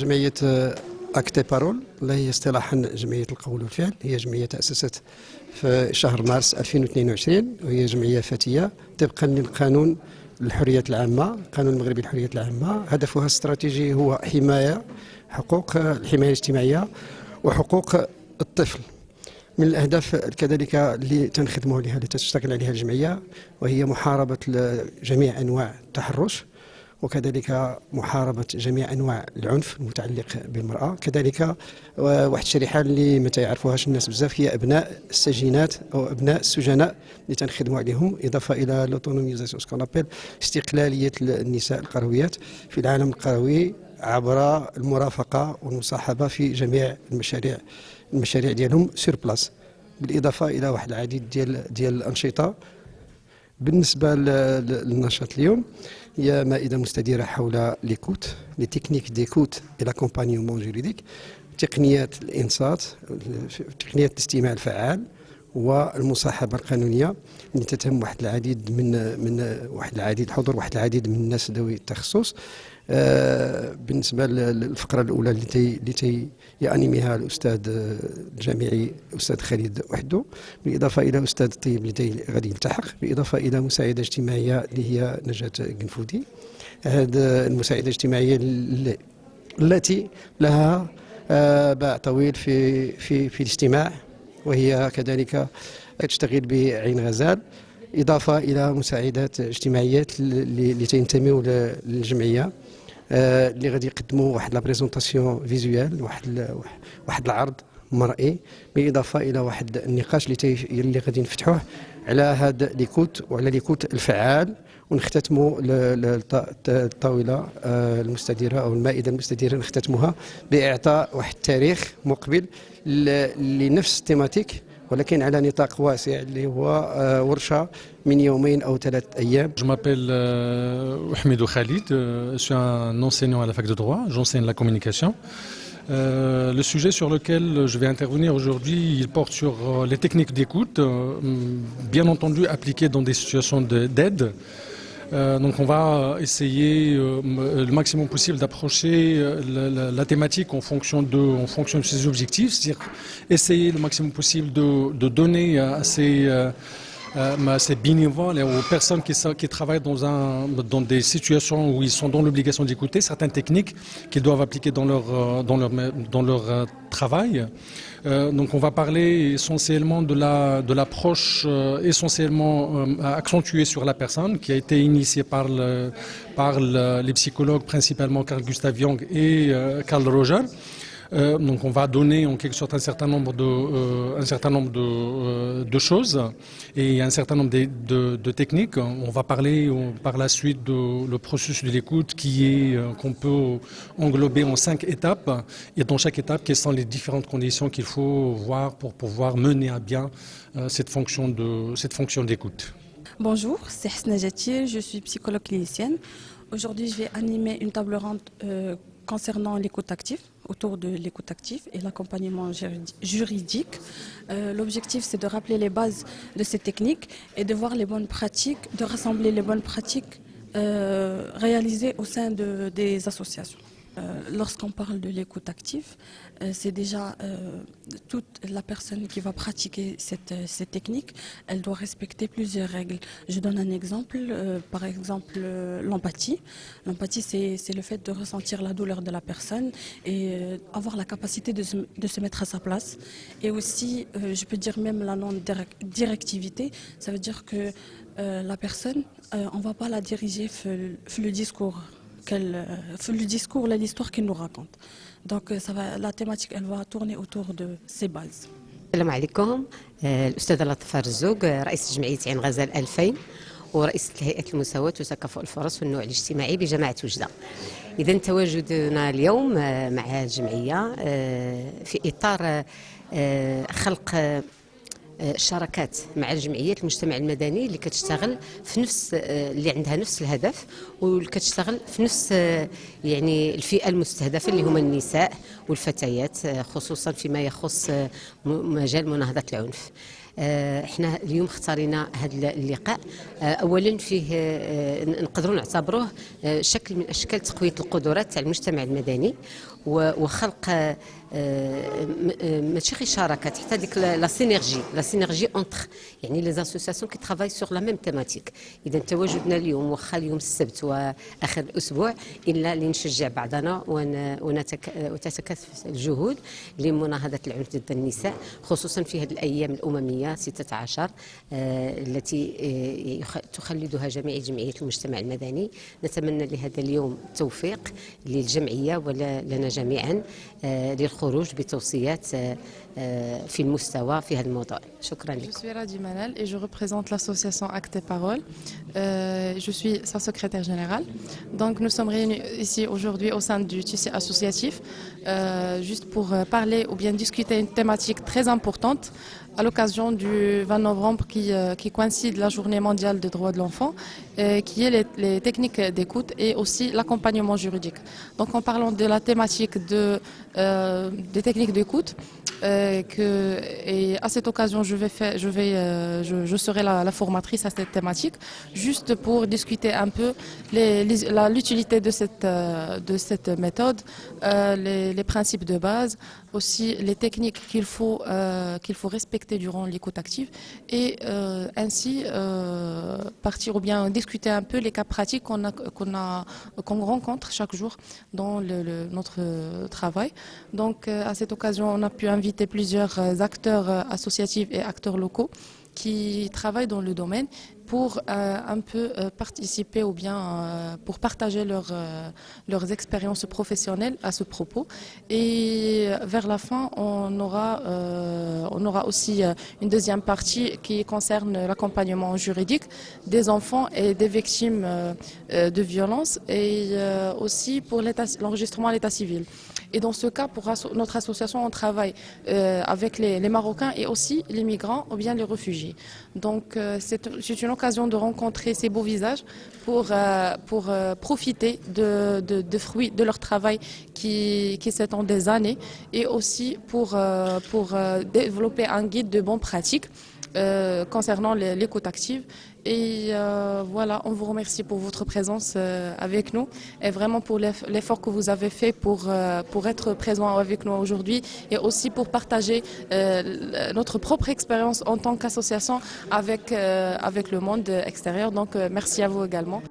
جمعية أكتي بارول، اللي هي اصطلاحا جمعية القول والفعل. هي جمعية تأسست في شهر مارس 2022، وهي جمعية فتية طبقا للقانون الحريات العامة، القانون المغربي للحريات العامة. هدفها الاستراتيجي هو حقوق الحماية الاجتماعية وحقوق الطفل. من الأهداف كذلك اللي تنخدموا عليها، اللي تشتغل عليها الجمعية، وهي محاربة جميع أنواع التحرش، وكذلك محاربة جميع أنواع العنف المتعلق بالمرأة. كذلك واحد الشريحة اللي ما تعرفوهاش الناس بزاف هي أبناء السجينات أو أبناء السجناء اللي تنخدموا عليهم، إضافة إلى لوتونوميزاسيون سكونابيل، استقلالية النساء القرويات في العالم القروي عبر المرافقة والمصاحبة في جميع المشاريع ديالهم سور بلاس، بالإضافة إلى واحد العديد ديال الأنشطة. بالنسبة للنشاط اليوم هي مائدة مستديرة حول ليكوت، لي تكنيك ديكوت إلى كومبانيومون جوريديك، تقنيات الإنصات، تقنيات الاستماع الفعال والمصاحبة القانونية، اللي تتهم واحد العديد من الحضور، واحد العديد من الناس ذوي التخصص. بالنسبة للفقرة الأولى التي يأنميها الأستاذ الجامعي الأستاذ خالد وحدو، بالإضافة إلى أستاذ الطيب الذي غادي يلتحق، بالإضافة إلى مساعدة اجتماعية اللي هي نجاة قنفودي. هذه المساعدة الاجتماعية التي لها باع طويل في الاجتماع، وهي كذلك تشتغل بعين غزال، إضافة إلى مساعدات اجتماعيات اللي تنتميوا للجمعية، اللي غادي يقدموا واحد لا بريزونطاسيون فيزوال، واحد العرض مرئي، بالإضافة إلى واحد النقاش اللي غادي نفتحوه على هذا ليكوت وعلى ليكوت الفعال، ونختتموا الطاولة المستديرة أو المائدة المستديرة نختتمها بإعطاء واحد التاريخ مقبل لنفس التيماتيك، ولكن على نطاق واسع اللي هو ورشة من يومين أو 3 أيام. Je m'appelle Ahmedou Khalid, je suis un enseignant à la fac de droit, j'enseigne la communication. Le sujet sur lequel je vais intervenir aujourd'hui, il porte sur les techniques d'écoute, bien entendu appliquées dans des situations d'aide. Donc on va essayer le maximum possible d'approcher la thématique en fonction de ses objectifs, c'est-à-dire essayer le maximum possible de donner à ces bénévoles et aux personnes qui travaillent dans des situations où ils sont dans l'obligation d'écouter certaines techniques qu'ils doivent appliquer dans leur travail. Donc on va parler essentiellement de l'approche essentiellement accentuée sur la personne, qui a été initiée par les psychologues, principalement Carl Gustav Jung et Carl Roger. Donc on va donner en quelque sorte un certain nombre de choses et un certain nombre de techniques. On va parler par la suite de le processus de l'écoute qu'on peut englober en 5 étapes, et dans chaque étape quelles sont les différentes conditions qu'il faut voir pour pouvoir mener à bien cette fonction d'écoute. Bonjour, c'est Hasna Jatir, je suis psychologue clinicienne. Aujourd'hui, je vais animer une table ronde concernant l'écoute active, autour de l'écoute active et l'accompagnement juridique. L'objectif, c'est de rappeler les bases de ces techniques et de voir les bonnes pratiques, de rassembler les bonnes pratiques réalisées au sein des associations. Lorsqu'on parle de l'écoute active, c'est déjà toute la personne qui va pratiquer cette technique, elle doit respecter plusieurs règles. Je donne un exemple, par exemple l'empathie. L'empathie, c'est le fait de ressentir la douleur de la personne et avoir la capacité de se mettre à sa place. Et aussi, je peux dire même la non-directivité, ça veut dire que la personne, on ne va pas la diriger le discours. l'histoire qu'il nous raconte. Donc la thématique, elle va tourner autour de ces bases. السلام عليكم. الأستاذة لطفة رزوق، رئيس جمعية عين غزال 2000 ورئيسة هيئة المساواة وتكافؤ الفرص والنوع الاجتماعي بجماعة وجدة. إذا تواجدنا اليوم مع الجمعية في إطار خلق شراكات مع الجمعيات المجتمع المدني اللي كتشتغل في نفس اللي عندها نفس الهدف، واللي كتشتغل في نفس يعني الفئة المستهدفة اللي هما النساء والفتيات، خصوصا فيما يخص مجال مناهضة العنف. احنا اليوم اختارينا هذا اللقاء اولا فيه نقدروا نعتبروه شكل من اشكال تقويه القدرات تاع المجتمع المدني، وخلق ماشي غير شراكات حتى ديك لا سينيرجي اونتر يعني لي اسوسياسيون كي ترافاي سور لا ميم تيماتيك. اذا تواجدنا اليوم واخا اليوم السبت واخر الاسبوع الا لنشجع بعضنا وتتكاثف الجهود لمناهضه العنف ضد النساء خصوصا في هذه الايام الامميه 16 التي تخلدها جميع جمعيات المجتمع المدني. نتمنى لهذا اليوم التوفيق للجمعيه ولنا جميعا للخروج بتوصيات في المستوى في هذا الموضوع. شكرا لكم. Je suis Radi Manal et je représente l'association Actes et Paroles. Je suis sa secrétaire générale. Donc nous sommes réunis ici aujourd'hui au sein du tissu associatif juste pour parler ou bien discuter une thématique très importante à l'occasion du 20 novembre qui coïncide la journée mondiale des droits de l'enfant, qui est les techniques d'écoute et aussi l'accompagnement juridique. Donc en parlant de la thématique des techniques d'écoute, et à cette occasion je serai la formatrice à cette thématique, juste pour discuter un peu l'utilité de cette méthode, les principes de base, aussi les techniques qu'il faut respecter durant l'écoute active et ainsi partir ou bien discuter un peu les cas pratiques qu'on rencontre chaque jour dans notre travail. Donc à cette occasion, on a pu inviter plusieurs acteurs associatifs et acteurs locaux qui travaillent dans le domaine pour un peu participer ou bien pour partager leurs expériences professionnelles à ce propos. Et vers la fin, on aura aussi une deuxième partie qui concerne l'accompagnement juridique des enfants et des victimes de violences et aussi pour l'enregistrement à l'état civil. Et dans ce cas, pour notre association, on travaille avec les Marocains et aussi les migrants ou bien les réfugiés. Donc c'est une occasion de rencontrer ces beaux visages pour profiter de fruits de leur travail qui s'étend des années et aussi pour développer un guide de bonnes pratiques concernant l'écoute active. Et voilà, on vous remercie pour votre présence avec nous et vraiment pour l'effort que vous avez fait pour être présent avec nous aujourd'hui et aussi pour partager notre propre expérience en tant qu'association avec le monde extérieur. Donc merci à vous également.